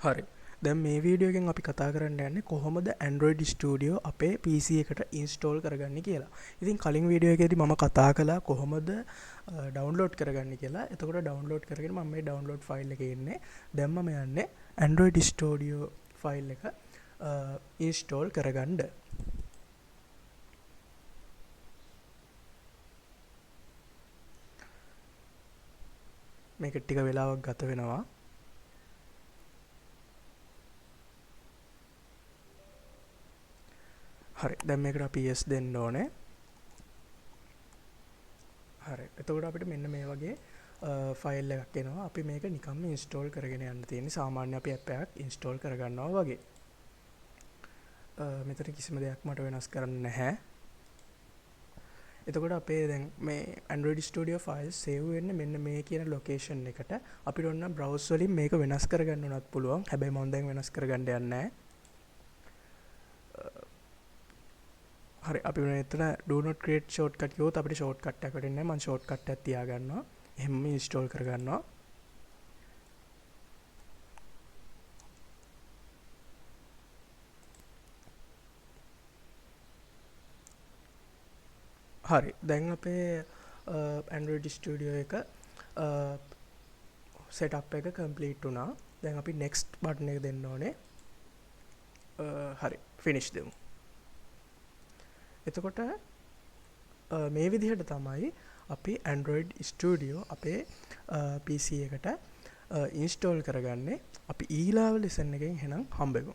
හරි. දැන් මේ වීඩියෝ එකෙන් අපි කතා කරන්න යන්නේ කොහොමද Android Studio අපේ PC එකට ඉන්ස්ටෝල් කරගන්නේ කියලා. ඉතින් කලින් වීඩියෝ එකේදී මම කතා කළා කොහොමද ඩවුන්ලෝඩ් කරගන්නේ කියලා. එතකොට ඩවුන්ලෝඩ් කරගෙන මම මේ ඩවුන්ලෝඩ් ෆයිල් එකේ ඉන්නේ. දැන් මම යන්නේ Android Studio ෆයිල් එක ඉන්ස්ටෝල් කරගන්න. මේක ටික වෙලාවක් ගත වෙනවා. හරි, දැන් මේකට අපි yes දෙන්න ඕනේ. හරි, එතකොට අපිට මෙන්න මේ වගේ ෆයිල් එකක් එනවා. අපි මේක නිකම්ම ඉන්ස්ටෝල් කරගෙන යන්න තියෙන්නේ. සාමාන්‍ය අපි ඇප් එකක් ඉන්ස්ටෝල් කරගන්නවා වගේ. මෙතන කිසිම දෙයක් මට වෙනස් කරන්න නැහැ. එතකොට අපේ දැන් මේ Android Studio files save වෙන්නේ මෙන්න මේ කියන location එකට. අපිට ඕන නම් browse වලින් මේක වෙනස් කරගන්න උනත් පුළුවන්. හැබැයි මම දැන් වෙනස් කරගන්න යන්නේ නැහැ. හරි, අපි මෙතන do not create shortcut කියොත් අපිට shortcut එකක් වෙන්නේ නැහැ. මම shortcut එකක් තියාගන්නවා. එහෙම install කරගන්නවා. හරි, දැන් අපේ Android Studio එක setup එක complete වුණා. දැන් අපි next button එක දෙන්න ඕනේ. හරි, finish දෙමු. එතකොට මේ විදිහට තමයි අපි Android Studio අපේ PC එකට ඉන්ස්ටෝල් කරගන්නේ. අපි ඊළඟ lesson එකෙන් එහෙනම් හම්බෙමු.